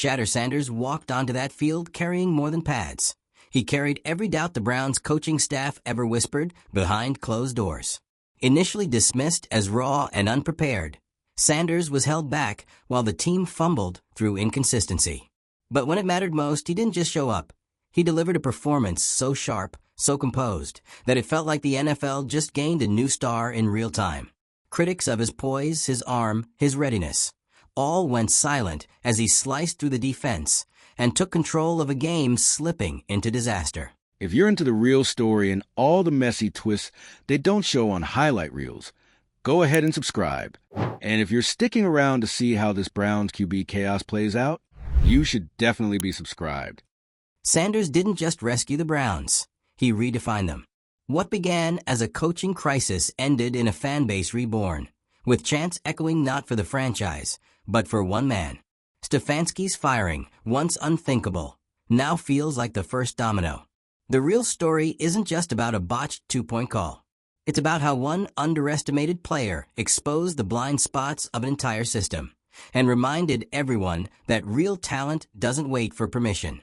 Shedeur Sanders walked onto that field carrying more than pads. He carried every doubt the Browns' coaching staff ever whispered behind closed doors. Initially dismissed as raw and unprepared, Sanders was held back while the team fumbled through inconsistency. But when it mattered most, he didn't just show up. He delivered a performance so sharp, so composed, that it felt like the NFL just gained a new star in real time. Critics of his poise, his arm, his readiness, all went silent as he sliced through the defense and took control of a game slipping into disaster. If you're into the real story and all the messy twists they don't show on highlight reels, go ahead and subscribe. And if you're sticking around to see how this Browns QB chaos plays out, you should definitely be subscribed. Sanders didn't just rescue the Browns, he redefined them. What began as a coaching crisis ended in a fan base reborn, with chants echoing not for the franchise, but for one man. Stefanski's firing, once unthinkable, now feels like the first domino. The real story isn't just about a botched two-point call. It's about how one underestimated player exposed the blind spots of an entire system and reminded everyone that real talent doesn't wait for permission.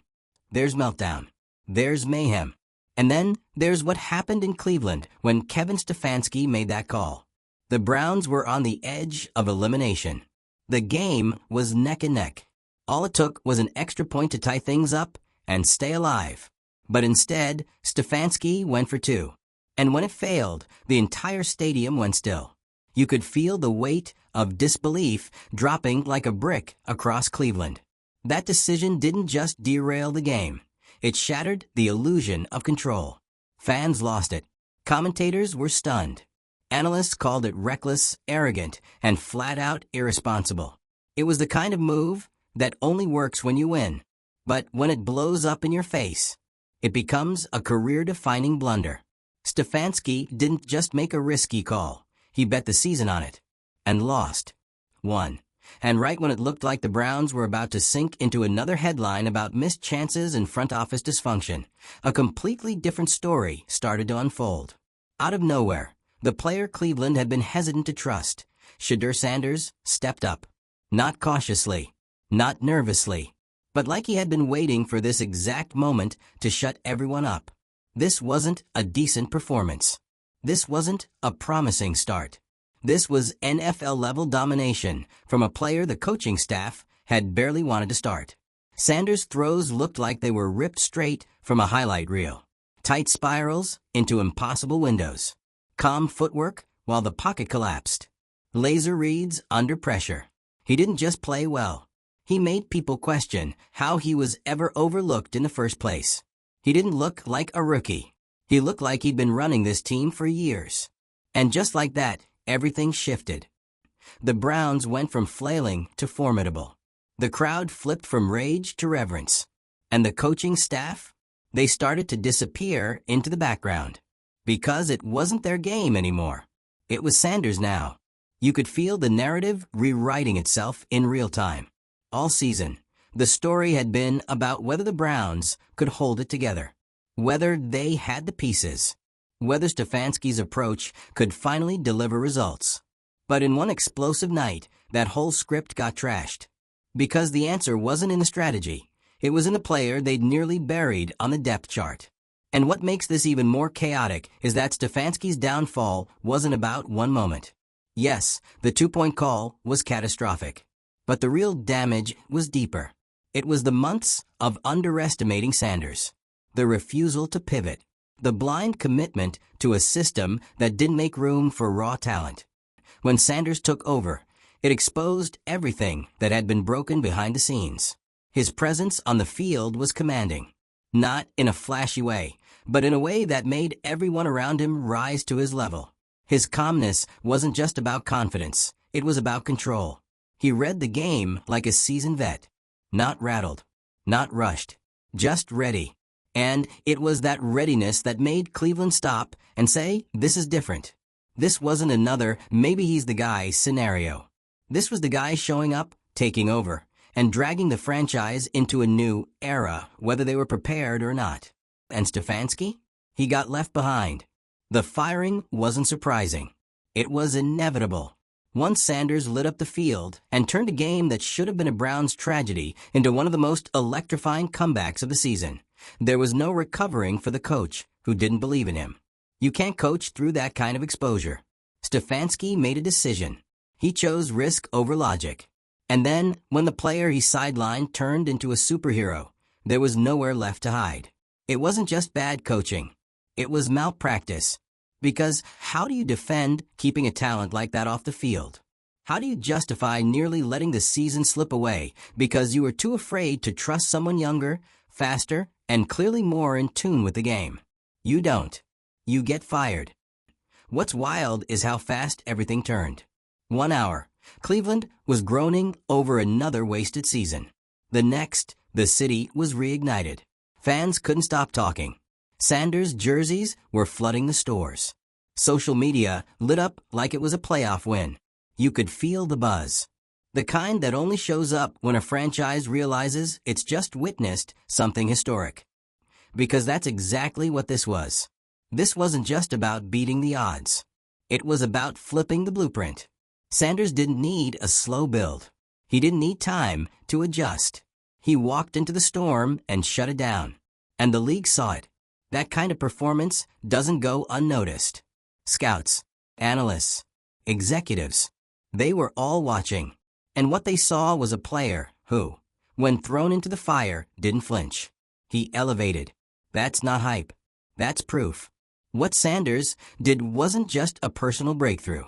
There's meltdown. There's mayhem. And then there's what happened in Cleveland when Kevin Stefanski made that call. The Browns were on the edge of elimination. The game was neck and neck. All it took was an extra point to tie things up and stay alive. But instead, Stefanski went for two. And when it failed, the entire stadium went still. You could feel the weight of disbelief dropping like a brick across Cleveland. That decision didn't just derail the game. It shattered the illusion of control. Fans lost it. Commentators were stunned. Analysts called it reckless, arrogant, and flat-out irresponsible. It was the kind of move that only works when you win. But when it blows up in your face, it becomes a career-defining blunder. Stefanski didn't just make a risky call. He bet the season on it. And lost. Won. And right when it looked like the Browns were about to sink into another headline about missed chances and front office dysfunction, a completely different story started to unfold. Out of nowhere, the player Cleveland had been hesitant to trust, Shedeur Sanders, stepped up. Not cautiously, not nervously, but like he had been waiting for this exact moment to shut everyone up. This wasn't a decent performance. This wasn't a promising start. This was NFL-level domination from a player the coaching staff had barely wanted to start. Sanders' throws looked like they were ripped straight from a highlight reel. Tight spirals into impossible windows. Calm footwork while the pocket collapsed. Laser reads under pressure. He didn't just play well. He made people question how he was ever overlooked in the first place. He didn't look like a rookie. He looked like he'd been running this team for years. And just like that, everything shifted. The Browns went from flailing to formidable. The crowd flipped from rage to reverence. And the coaching staff? They started to disappear into the background. Because it wasn't their game anymore. It was Sanders now. You could feel the narrative rewriting itself in real time. All season, the story had been about whether the Browns could hold it together. Whether they had the pieces. Whether Stefanski's approach could finally deliver results. But in one explosive night, that whole script got trashed. Because the answer wasn't in the strategy. It was in the player they'd nearly buried on the depth chart. And what makes this even more chaotic is that Stefanski's downfall wasn't about one moment. Yes, the two-point call was catastrophic. But the real damage was deeper. It was the months of underestimating Sanders. The refusal to pivot. The blind commitment to a system that didn't make room for raw talent. When Sanders took over, it exposed everything that had been broken behind the scenes. His presence on the field was commanding. Not in a flashy way, but in a way that made everyone around him rise to his level. His calmness wasn't just about confidence, it was about control. He read the game like a seasoned vet. Not rattled, not rushed, just ready. And it was that readiness that made Cleveland stop and say, this is different. This wasn't another maybe he's the guy scenario. This was the guy showing up, taking over, and dragging the franchise into a new era, whether they were prepared or not. And Stefanski? He got left behind. The firing wasn't surprising. It was inevitable. Once Sanders lit up the field and turned a game that should have been a Browns tragedy into one of the most electrifying comebacks of the season. There was no recovering for the coach who didn't believe in him. You can't coach through that kind of exposure. Stefanski made a decision. He chose risk over logic. And then, when the player he sidelined turned into a superhero, there was nowhere left to hide. It wasn't just bad coaching. It was malpractice. Because how do you defend keeping a talent like that off the field? How do you justify nearly letting the season slip away because you were too afraid to trust someone younger, faster, and clearly more in tune with the game? You don't. You get fired. What's wild is how fast everything turned. 1 hour, Cleveland was groaning over another wasted season. The next, the city was reignited. Fans couldn't stop talking. Sanders jerseys were flooding the stores. Social media lit up like it was a playoff win. You could feel the buzz. The kind that only shows up when a franchise realizes it's just witnessed something historic. Because that's exactly what this was. This wasn't just about beating the odds. It was about flipping the blueprint. Sanders didn't need a slow build. He didn't need time to adjust. He walked into the storm and shut it down. And the league saw it. That kind of performance doesn't go unnoticed. Scouts, analysts, executives, they were all watching. And what they saw was a player who, when thrown into the fire, didn't flinch. He elevated. That's not hype. That's proof. What Sanders did wasn't just a personal breakthrough.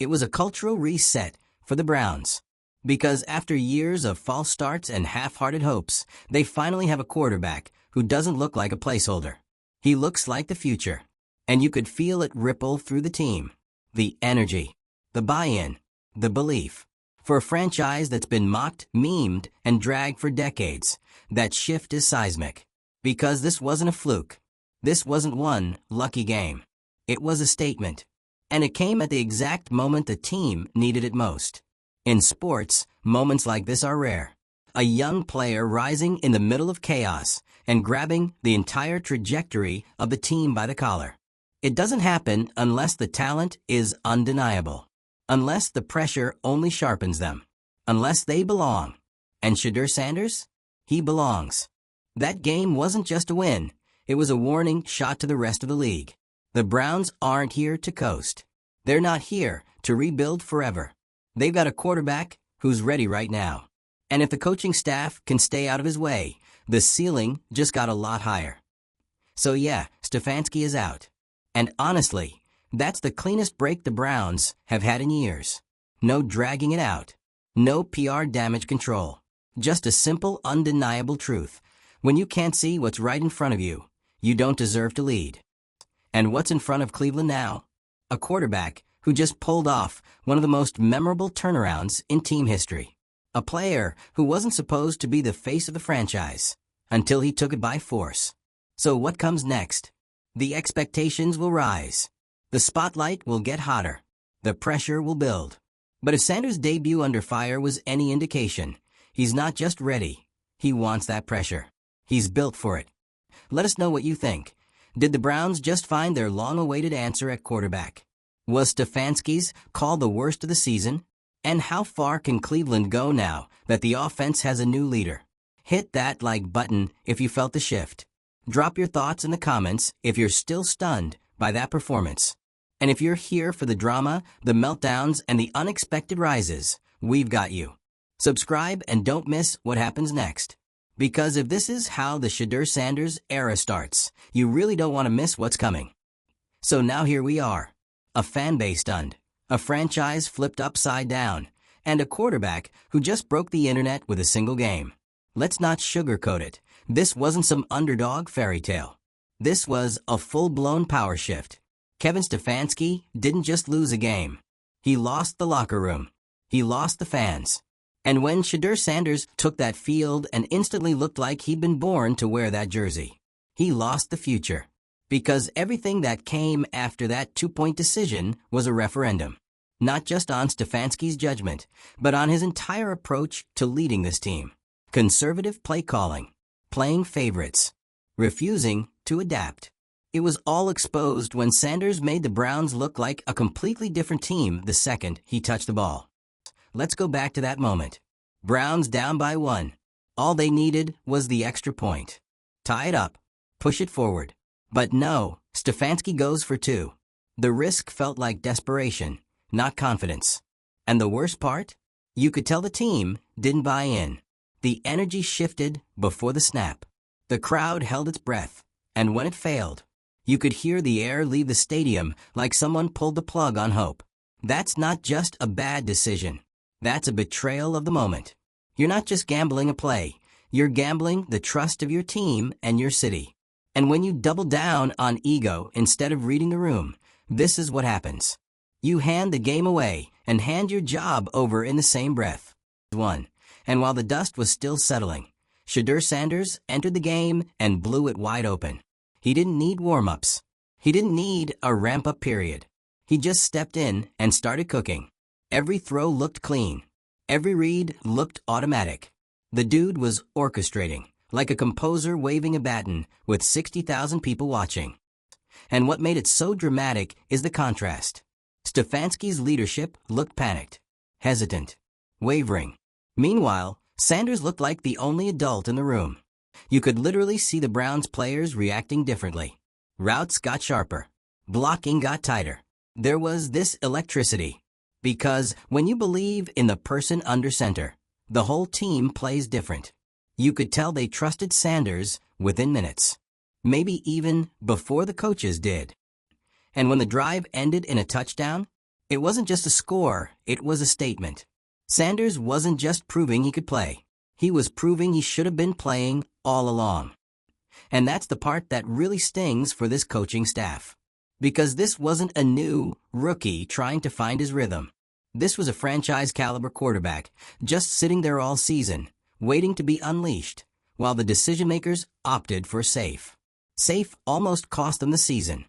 It was a cultural reset for the Browns. Because after years of false starts and half-hearted hopes, they finally have a quarterback who doesn't look like a placeholder. He looks like the future. And you could feel it ripple through the team. The energy, the buy-in, the belief. For a franchise that's been mocked, memed, and dragged for decades, that shift is seismic. Because this wasn't a fluke. This wasn't one lucky game. It was a statement. And it came at the exact moment the team needed it most. In sports, moments like this are rare. A young player rising in the middle of chaos and grabbing the entire trajectory of the team by the collar. It doesn't happen unless the talent is undeniable. Unless the pressure only sharpens them. Unless they belong. And Shedeur Sanders? He belongs. That game wasn't just a win. It was a warning shot to the rest of the league. The Browns aren't here to coast. They're not here to rebuild forever. They've got a quarterback who's ready right now. And if the coaching staff can stay out of his way, the ceiling just got a lot higher. So yeah, Stefanski is out. And honestly, that's the cleanest break the Browns have had in years. No dragging it out. No PR damage control. Just a simple, undeniable truth. When you can't see what's right in front of you, you don't deserve to lead. And what's in front of Cleveland now? A quarterback who just pulled off one of the most memorable turnarounds in team history. A player who wasn't supposed to be the face of the franchise until he took it by force. So what comes next? The expectations will rise. The spotlight will get hotter. The pressure will build. But if Sanders' debut under fire was any indication, he's not just ready. He wants that pressure. He's built for it. Let us know what you think. Did the Browns just find their long-awaited answer at quarterback? Was Stefanski's call the worst of the season? And how far can Cleveland go now that the offense has a new leader? Hit that like button if you felt the shift. Drop your thoughts in the comments if you're still stunned by that performance. And if you're here for the drama, the meltdowns, and the unexpected rises, we've got you. Subscribe and don't miss what happens next. Because if this is how the Shedeur Sanders era starts, you really don't want to miss what's coming. So now here we are. A fan base stunned, a franchise flipped upside down, and a quarterback who just broke the internet with a single game. Let's not sugarcoat it. This wasn't some underdog fairy tale. This was a full-blown power shift. Kevin Stefanski didn't just lose a game. He lost the locker room. He lost the fans. And when Shedeur Sanders took that field and instantly looked like he'd been born to wear that jersey, he lost the future. Because everything that came after that two-point decision was a referendum. Not just on Stefanski's judgment, but on his entire approach to leading this team. Conservative play calling. Playing favorites. Refusing to adapt. It was all exposed when Sanders made the Browns look like a completely different team the second he touched the ball. Let's go back to that moment. Browns down by 1. All they needed was the extra point. Tie it up. Push it forward. But no, Stefanski goes for 2. The risk felt like desperation, not confidence. And the worst part? You could tell the team didn't buy in. The energy shifted before the snap. The crowd held its breath, and when it failed, you could hear the air leave the stadium like someone pulled the plug on hope. That's not just a bad decision. That's a betrayal of the moment. You're not just gambling a play. You're gambling the trust of your team and your city. And when you double down on ego instead of reading the room, this is what happens. You hand the game away and hand your job over in the same breath. 1. And while the dust was still settling, Shedeur Sanders entered the game and blew it wide open. He didn't need warm-ups. He didn't need a ramp-up period. He just stepped in and started cooking. Every throw looked clean. Every read looked automatic. The dude was orchestrating, like a composer waving a baton with 60,000 people watching. And what made it so dramatic is the contrast. Stefanski's leadership looked panicked, hesitant, wavering. Meanwhile, Sanders looked like the only adult in the room. You could literally see the Browns players reacting differently. Routes got sharper. Blocking got tighter. There was this electricity. Because when you believe in the person under center, the whole team plays different. You could tell they trusted Sanders within minutes. Maybe even before the coaches did. And when the drive ended in a touchdown, it wasn't just a score, it was a statement. Sanders wasn't just proving he could play. He was proving he should have been playing all along. And that's the part that really stings for this coaching staff. Because this wasn't a new rookie trying to find his rhythm. This was a franchise-caliber quarterback just sitting there all season, waiting to be unleashed, while the decision-makers opted for safe. Safe almost cost them the season.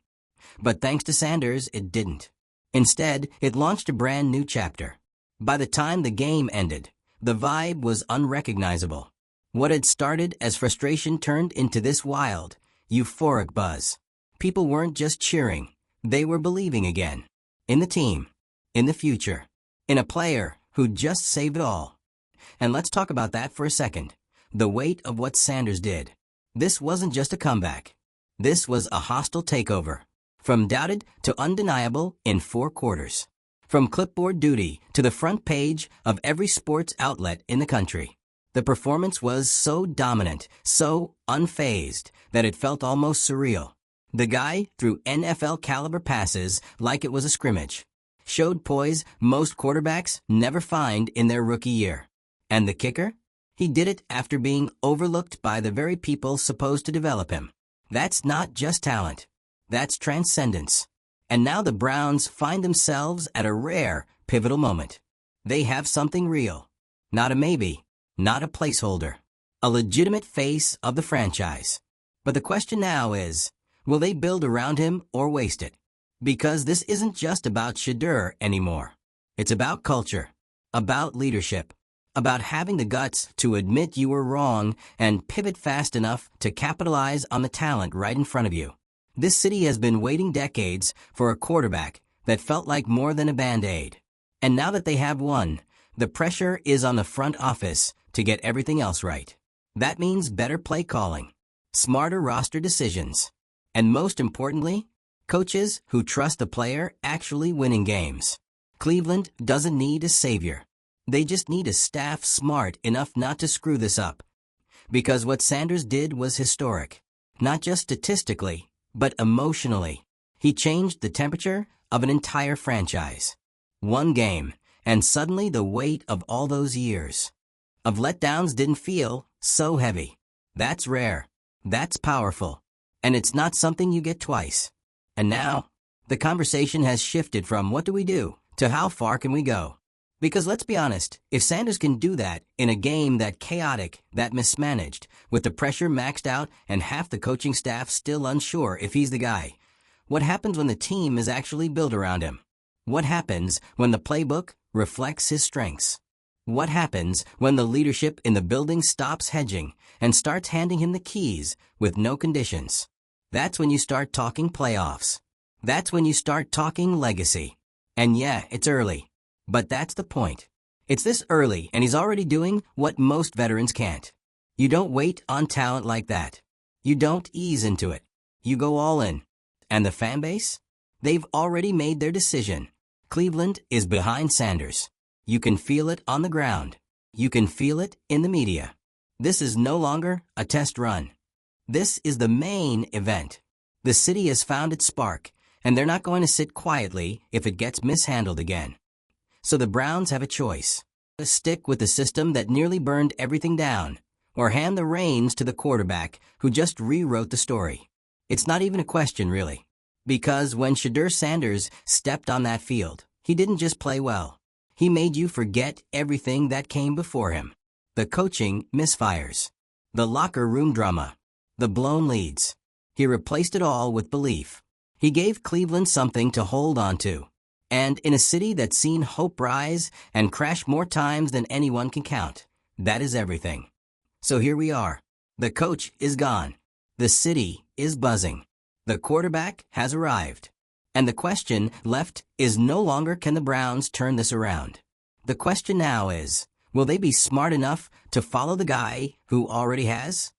But thanks to Sanders, it didn't. Instead, it launched a brand new chapter. By the time the game ended, the vibe was unrecognizable. What had started as frustration turned into this wild, euphoric buzz. People weren't just cheering, they were believing again. In the team, in the future, in a player who'd just saved it all. And let's talk about that for a second. The weight of what Sanders did. This wasn't just a comeback. This was a hostile takeover. From doubted to undeniable in 4 quarters. From clipboard duty to the front page of every sports outlet in the country. The performance was so dominant, so unfazed, that it felt almost surreal. The guy threw NFL-caliber passes like it was a scrimmage. Showed poise most quarterbacks never find in their rookie year. And the kicker? He did it after being overlooked by the very people supposed to develop him. That's not just talent. That's transcendence. And now the Browns find themselves at a rare, pivotal moment. They have something real. Not a maybe. Not a placeholder. A legitimate face of the franchise. But the question now is, will they build around him or waste it? Because this isn't just about Shedeur anymore. It's about culture, about leadership, about having the guts to admit you were wrong and pivot fast enough to capitalize on the talent right in front of you. This city has been waiting decades for a quarterback that felt like more than a Band-Aid. And now that they have one, the pressure is on the front office to get everything else right. That means better play calling, smarter roster decisions, and most importantly, coaches who trust the player actually winning games. Cleveland doesn't need a savior. They just need a staff smart enough not to screw this up. Because what Sanders did was historic, not just statistically, but emotionally. He changed the temperature of an entire franchise. One game, and suddenly the weight of all those years of letdowns didn't feel so heavy. That's rare. That's powerful. And it's not something you get twice. And now, the conversation has shifted from what do we do to how far can we go? Because let's be honest, if Sanders can do that in a game that chaotic, that mismanaged, with the pressure maxed out and half the coaching staff still unsure if he's the guy, what happens when the team is actually built around him? What happens when the playbook reflects his strengths? What happens when the leadership in the building stops hedging and starts handing him the keys with no conditions? That's when you start talking playoffs. That's when you start talking legacy. And yeah, it's early. But that's the point. It's this early, and he's already doing what most veterans can't. You don't wait on talent like that. You don't ease into it. You go all in. And the fan base? They've already made their decision. Cleveland is behind Sanders. You can feel it on the ground. You can feel it in the media. This is no longer a test run. This is the main event. The city has found its spark, and they're not going to sit quietly if it gets mishandled again. So the Browns have a choice. Stick with the system that nearly burned everything down, or hand the reins to the quarterback who just rewrote the story. It's not even a question, really. Because when Shedeur Sanders stepped on that field, he didn't just play well. He made you forget everything that came before him. The coaching misfires. The locker room drama. The blown leads. He replaced it all with belief. He gave Cleveland something to hold on to. And in a city that's seen hope rise and crash more times than anyone can count, that is everything. So here we are. The coach is gone. The city is buzzing. The quarterback has arrived. And the question left is no longer can the Browns turn this around. The question now is, will they be smart enough to follow the guy who already has?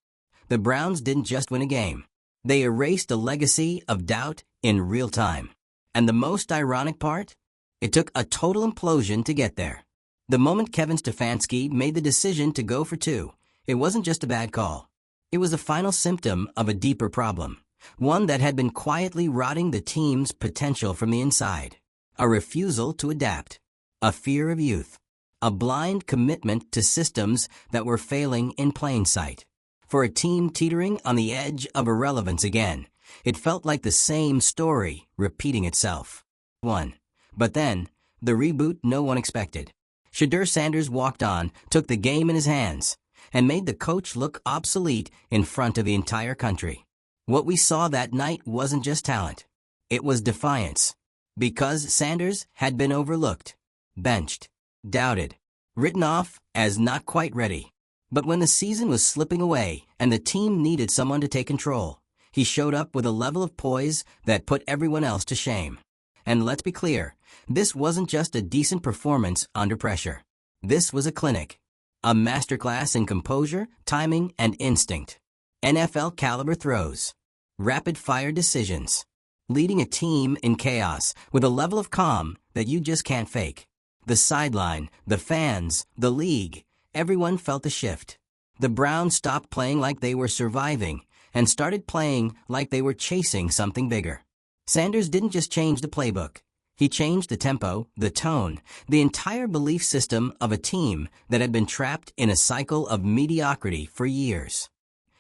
The Browns didn't just win a game. They erased a legacy of doubt in real time. And the most ironic part? It took a total implosion to get there. The moment Kevin Stefanski made the decision to go for two, it wasn't just a bad call. It was a final symptom of a deeper problem, one that had been quietly rotting the team's potential from the inside. A refusal to adapt, a fear of youth, a blind commitment to systems that were failing in plain sight. For a team teetering on the edge of irrelevance again, it felt like the same story repeating itself. But then, the reboot no one expected. Shedeur Sanders walked on, took the game in his hands, and made the coach look obsolete in front of the entire country. What we saw that night wasn't just talent. It was defiance. Because Sanders had been overlooked, benched, doubted, written off as not quite ready. But when the season was slipping away and the team needed someone to take control, he showed up with a level of poise that put everyone else to shame. And let's be clear, this wasn't just a decent performance under pressure. This was a clinic. A masterclass in composure, timing, and instinct. NFL-caliber throws. Rapid-fire decisions. Leading a team in chaos with a level of calm that you just can't fake. The sideline, the fans, the league, everyone felt the shift. The Browns stopped playing like they were surviving and started playing like they were chasing something bigger. Sanders didn't just change the playbook. He changed the tempo, the tone, the entire belief system of a team that had been trapped in a cycle of mediocrity for years.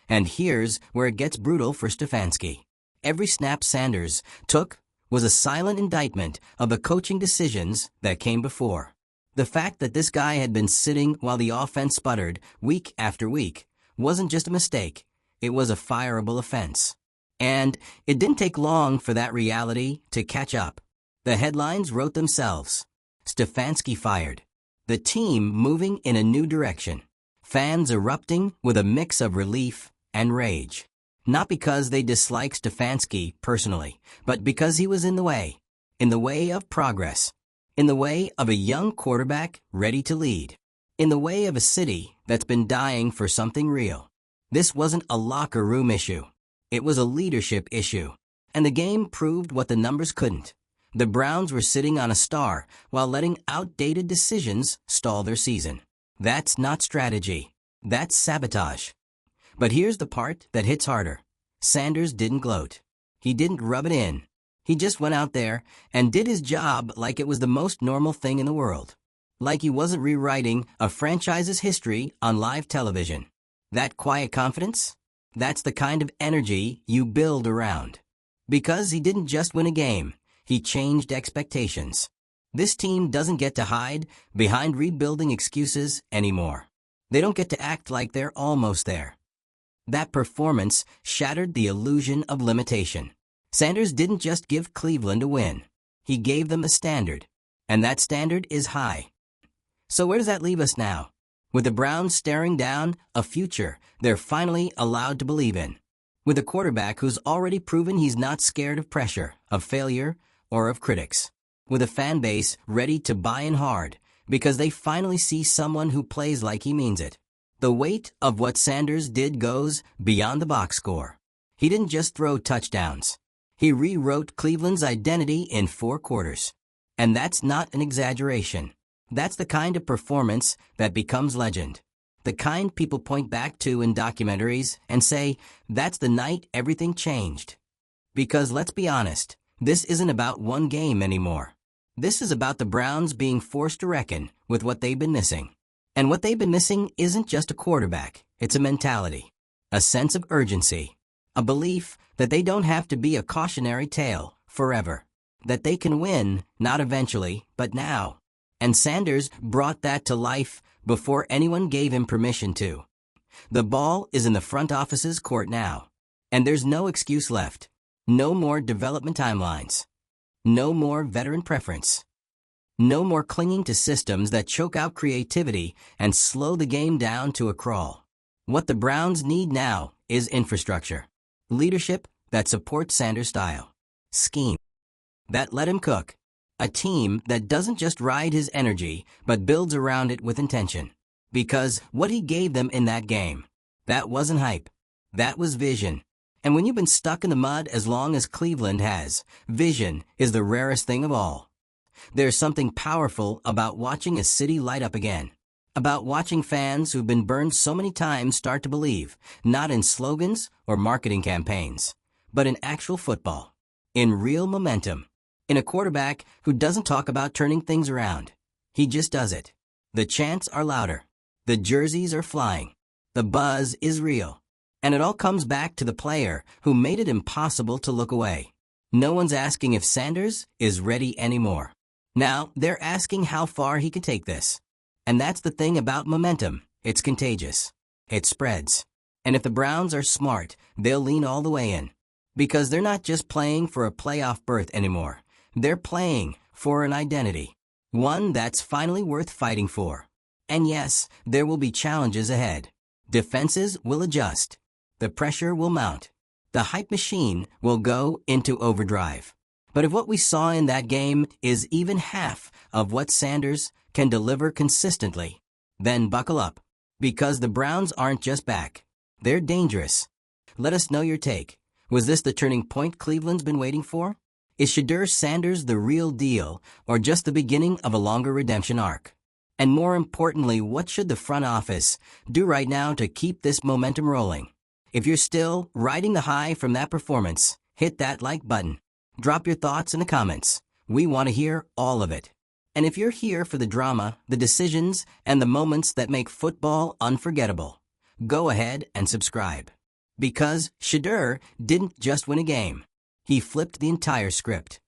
And here's where it gets brutal for Stefanski. Every snap Sanders took was a silent indictment of the coaching decisions that came before. The fact that this guy had been sitting while the offense sputtered week after week wasn't just a mistake, it was a fireable offense. And it didn't take long for that reality to catch up. The headlines wrote themselves. Stefanski fired. The team moving in a new direction. Fans erupting with a mix of relief and rage. Not because they disliked Stefanski personally, but because he was in the way. In the way of progress. In the way of a young quarterback ready to lead. In the way of a city that's been dying for something real. This wasn't a locker room issue. It was a leadership issue. And the game proved what the numbers couldn't. The Browns were sitting on a star while letting outdated decisions stall their season. That's not strategy. That's sabotage. But here's the part that hits harder. Sanders didn't gloat. He didn't rub it in. He just went out there and did his job like it was the most normal thing in the world. Like he wasn't rewriting a franchise's history on live television. That quiet confidence? That's the kind of energy you build around. Because he didn't just win a game, he changed expectations. This team doesn't get to hide behind rebuilding excuses anymore. They don't get to act like they're almost there. That performance shattered the illusion of limitation. Sanders didn't just give Cleveland a win. He gave them a standard. And that standard is high. So where does that leave us now? With the Browns staring down a future they're finally allowed to believe in. with a quarterback who's already proven he's not scared of pressure, of failure, or of critics, with a fan base ready to buy in hard because they finally see someone who plays like he means it. The weight of what Sanders did goes beyond the box score. He didn't just throw touchdowns. He rewrote Cleveland's identity in 4 quarters. And that's not an exaggeration. That's the kind of performance that becomes legend. The kind people point back to in documentaries and say, that's the night everything changed. Because let's be honest, this isn't about one game anymore. This is about the Browns being forced to reckon with what they've been missing. And what they've been missing isn't just a quarterback, it's a mentality, a sense of urgency, a belief that they don't have to be a cautionary tale forever, that they can win, not eventually, but now. And Sanders brought that to life before anyone gave him permission to. The ball is in the front office's court now, and there's no excuse left. No more development timelines. No more veteran preference. No more clinging to systems that choke out creativity and slow the game down to a crawl. What the Browns need now is infrastructure. Leadership that supports Sanders' style. Scheme that let him cook. A team that doesn't just ride his energy, but builds around it with intention. Because what he gave them in that game, that wasn't hype. That was vision. And when you've been stuck in the mud as long as Cleveland has, vision is the rarest thing of all. There's something powerful about watching a city light up again. About watching fans who've been burned so many times start to believe, not in slogans or marketing campaigns, but in actual football. In real momentum. In a quarterback who doesn't talk about turning things around. He just does it. The chants are louder. The jerseys are flying. The buzz is real. And it all comes back to the player who made it impossible to look away. No one's asking if Sanders is ready anymore. Now, they're asking how far he can take this. And that's the thing about momentum. It's contagious. It spreads. And if the Browns are smart, they'll lean all the way in. Because they're not just playing for a playoff berth anymore. They're playing for an identity. One that's finally worth fighting for. And yes, there will be challenges ahead. Defenses will adjust. The pressure will mount. The hype machine will go into overdrive. But if what we saw in that game is even half of what Sanders can deliver consistently, then buckle up. Because the Browns aren't just back. They're dangerous. Let us know your take. Was this the turning point Cleveland's been waiting for? Is Shedeur Sanders the real deal, or just the beginning of a longer redemption arc? And more importantly, what should the front office do right now to keep this momentum rolling? If you're still riding the high from that performance, hit that like button. Drop your thoughts in the comments. We want to hear all of it. And if you're here for the drama, the decisions, and the moments that make football unforgettable, go ahead and subscribe. Because Shedeur didn't just win a game. He flipped the entire script.